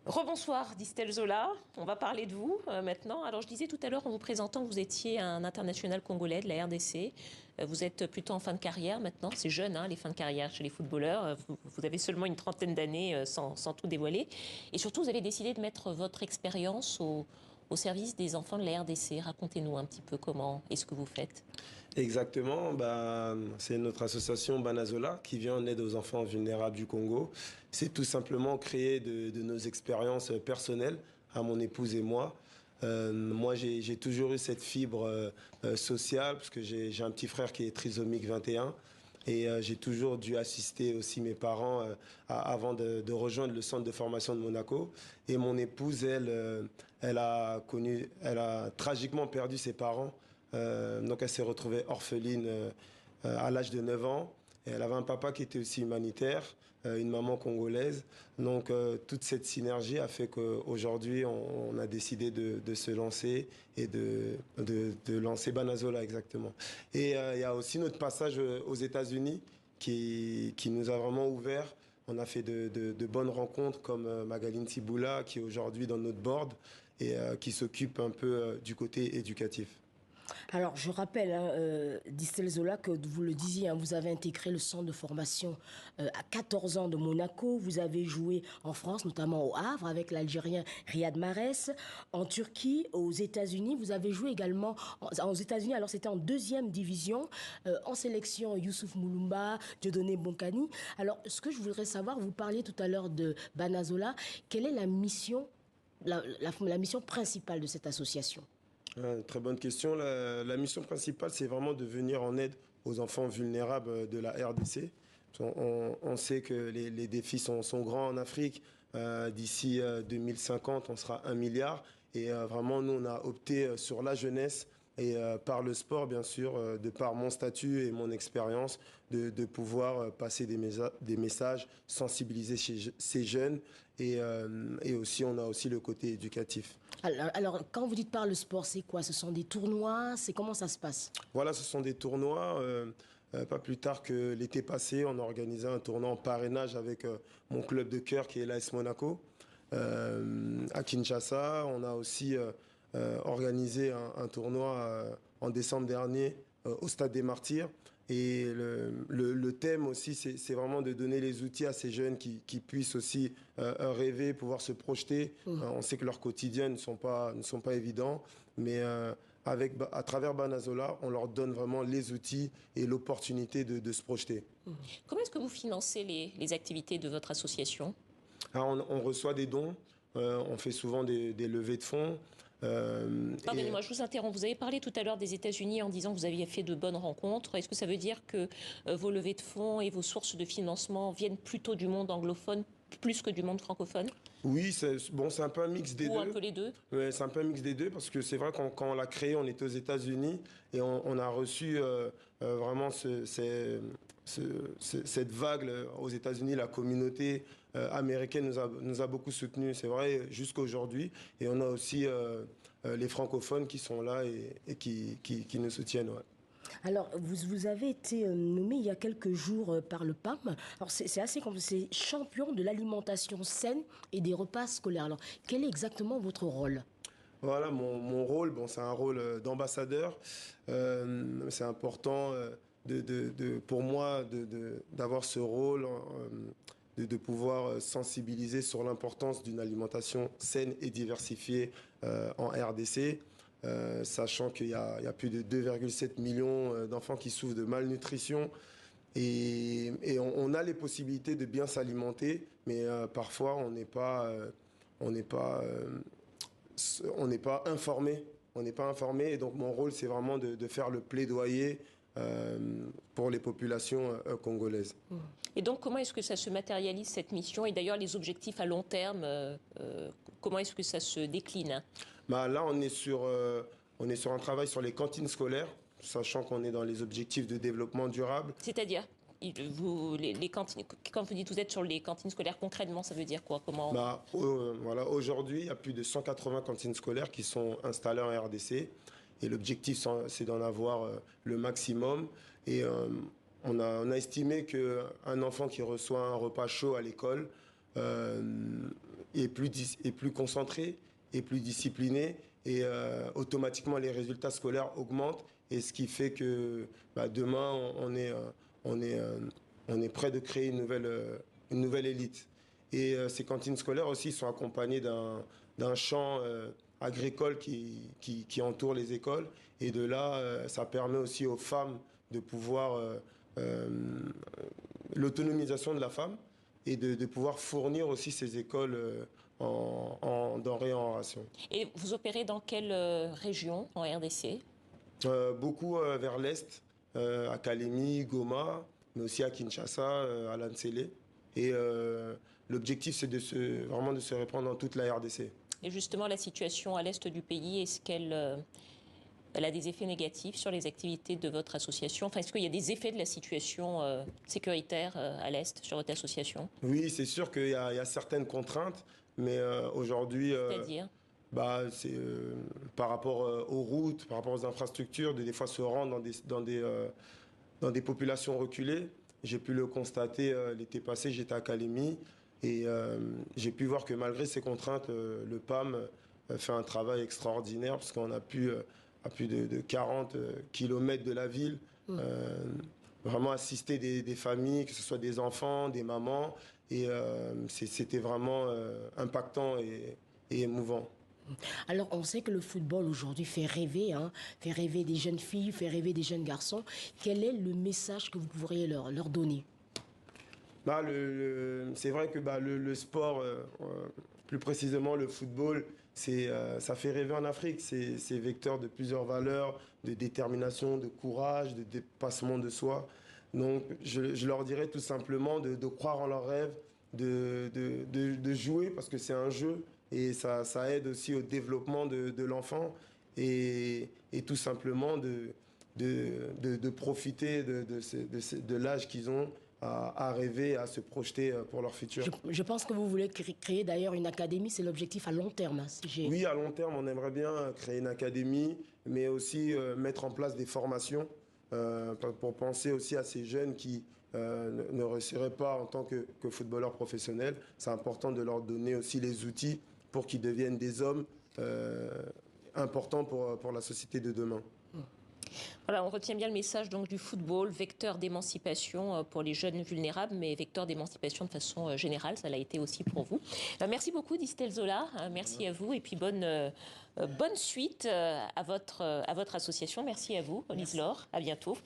Rebonsoir Distel Zola, on va parler de vous maintenant. Alors je disais tout à l'heure en vous présentant que vous étiez un international congolais de la RDC. Vous êtes plutôt en fin de carrière maintenant, c'est jeune les fins de carrière chez les footballeurs. Vous avez seulement une trentaine d'années sans tout dévoiler. Et surtout vous avez décidé de mettre votre expérience au service des enfants de la RDC. Racontez-nous un petit peu comment est ce que vous faites. Exactement, c'est notre association Banazola qui vient en aide aux enfants vulnérables du Congo. C'est tout simplement créer de nos expériences personnelles à mon épouse et moi. Moi, j'ai toujours eu cette fibre sociale parce que j'ai un petit frère qui est trisomique 21 et j'ai toujours dû assister aussi mes parents avant de rejoindre le centre de formation de Monaco. Et mon épouse, elle a tragiquement perdu ses parents. Donc elle s'est retrouvée orpheline à l'âge de 9 ans. Et elle avait un papa qui était aussi humanitaire, une maman congolaise. Donc toute cette synergie a fait qu'aujourd'hui, on a décidé de se lancer et de lancer Banazola exactement. Et il y a aussi notre passage aux États-Unis qui nous a vraiment ouvert. On a fait de bonnes rencontres comme Magaline Tiboula qui est aujourd'hui dans notre board et qui s'occupe un peu du côté éducatif. Alors, je rappelle, Distel Zola, que vous le disiez, vous avez intégré le centre de formation à 14 ans de Monaco. Vous avez joué en France, notamment au Havre, avec l'Algérien Riyad Mahrez. En Turquie, aux États-Unis, vous avez joué également aux États-Unis. Alors, c'était en deuxième division, en sélection Youssouf Mouloumba, Dieudonné Bonkani. Alors, ce que je voudrais savoir, vous parliez tout à l'heure de Banazola. Quelle est la mission, la mission principale de cette association ? Très bonne question. La mission principale, c'est vraiment de venir en aide aux enfants vulnérables de la RDC. On sait que les défis sont grands en Afrique. D'ici 2050, on sera 1 milliard. Et vraiment, nous, on a opté sur la jeunesse et par le sport, bien sûr, de par mon statut et mon expérience, de pouvoir passer des messages, sensibiliser ces jeunes. Et aussi, on a aussi le côté éducatif. Alors, quand vous dites par le sport, c'est quoi? Ce sont des tournois? C'est comment ça se passe? Voilà, ce sont des tournois. Pas plus tard que l'été passé, on a organisé un tournoi en parrainage avec mon club de cœur qui est l'AS Monaco. À Kinshasa, on a aussi organisé un tournoi en décembre dernier au Stade des Martyrs. Et le thème aussi, c'est vraiment de donner les outils à ces jeunes qui puissent aussi rêver, pouvoir se projeter. On sait que leur quotidien ne sont pas évidents, mais à travers Banazola, on leur donne vraiment les outils et l'opportunité de se projeter. Comment est-ce que vous financez les activités de votre association? Alors, on reçoit des dons, on fait souvent des levées de fonds. Pardonnez-moi, je vous interromps. Vous avez parlé tout à l'heure des États-Unis en disant que vous aviez fait de bonnes rencontres. Est-ce que ça veut dire que vos levées de fonds et vos sources de financement viennent plutôt du monde anglophone plus que du monde francophone? Oui, c'est un peu un mix des deux. Ou un peu les deux? Ouais, c'est un peu un mix des deux parce que c'est vrai quand on l'a créé, on était aux États-Unis et on a reçu vraiment cette vague aux États-Unis. La communauté américaine nous a beaucoup soutenus, c'est vrai, jusqu'à aujourd'hui. Et on a aussi les francophones qui sont là et qui nous soutiennent. Ouais. Alors, vous avez été nommé il y a quelques jours par le PAM. Alors, c'est assez compliqué. C'est champion de l'alimentation saine et des repas scolaires. Alors, quel est exactement votre rôle? Voilà, mon rôle, c'est un rôle d'ambassadeur. C'est important pour moi d'avoir ce rôle, de pouvoir sensibiliser sur l'importance d'une alimentation saine et diversifiée en RDC. Sachant qu'il y a plus de 2,7 millions d'enfants qui souffrent de malnutrition. Et on a les possibilités de bien s'alimenter, mais parfois on n'est pas informé. On n'est pas informé, et donc mon rôle, c'est vraiment de faire le plaidoyer pour les populations congolaises. Et donc, comment est-ce que ça se matérialise, cette mission? Et d'ailleurs, les objectifs à long terme, comment est-ce que ça se décline? Là, on est sur un travail sur les cantines scolaires, sachant qu'on est dans les objectifs de développement durable. C'est-à-dire, les cantines, quand vous dites vous êtes sur les cantines scolaires, concrètement, ça veut dire quoi? Comment? Voilà, aujourd'hui, il y a plus de 180 cantines scolaires qui sont installées en RDC. Et l'objectif, c'est d'en avoir le maximum. Et on a estimé qu'un enfant qui reçoit un repas chaud à l'école, est plus concentré, est plus discipliné et automatiquement les résultats scolaires augmentent. Et ce qui fait que demain, on est prêt de créer une nouvelle élite. Et ces cantines scolaires aussi sont accompagnées d'un champ agricole qui entoure les écoles. Et de là, ça permet aussi aux femmes de pouvoir l'autonomisation de la femme et de pouvoir fournir aussi ces écoles en denrées en ration. Et vous opérez dans quelle région en RDC? Beaucoup vers l'Est, à Kalemi, Goma, mais aussi à Kinshasa, à Lansele. Et l'objectif, c'est vraiment de se répandre dans toute la RDC. Et justement, la situation à l'Est du pays, est-ce qu'elle elle a des effets négatifs sur les activités de votre association? Enfin, est-ce qu'il y a des effets de la situation sécuritaire à l'Est sur votre association? Oui, c'est sûr qu'il y a certaines contraintes, mais aujourd'hui... C'est-à-dire? C'est par rapport aux routes, par rapport aux infrastructures, des fois se rendre dans des populations reculées. J'ai pu le constater l'été passé, j'étais à Kalemi et j'ai pu voir que malgré ces contraintes, le PAM fait un travail extraordinaire parce qu'on a pu, à plus de 40 kilomètres de la ville, vraiment assister des familles, que ce soit des enfants, des mamans. Et c'était vraiment impactant et émouvant. Alors, on sait que le football aujourd'hui fait rêver des jeunes filles, fait rêver des jeunes garçons. Quel est le message que vous pourriez leur donner? C'est vrai que le sport, plus précisément le football, ça fait rêver en Afrique. C'est vecteur de plusieurs valeurs, de détermination, de courage, de dépassement de soi. Donc, je leur dirais tout simplement de croire en leurs rêves, de jouer parce que c'est un jeu. Et ça aide aussi au développement de l'enfant et tout simplement de profiter de l'âge qu'ils ont à rêver, à se projeter pour leur futur. Je pense que vous voulez créer d'ailleurs une académie, c'est l'objectif à long terme. Oui, à long terme, on aimerait bien créer une académie, mais aussi mettre en place des formations pour penser aussi à ces jeunes qui ne réussiraient pas en tant que footballeurs professionnels. C'est important de leur donner aussi les outils pour qu'ils deviennent des hommes importants pour la société de demain. Voilà, on retient bien le message donc du football, vecteur d'émancipation pour les jeunes vulnérables, mais vecteur d'émancipation de façon générale, ça l'a été aussi pour vous. Merci beaucoup Distel Zola, merci à vous et puis bonne suite à votre association. Merci à vous, Lise Laure, à bientôt.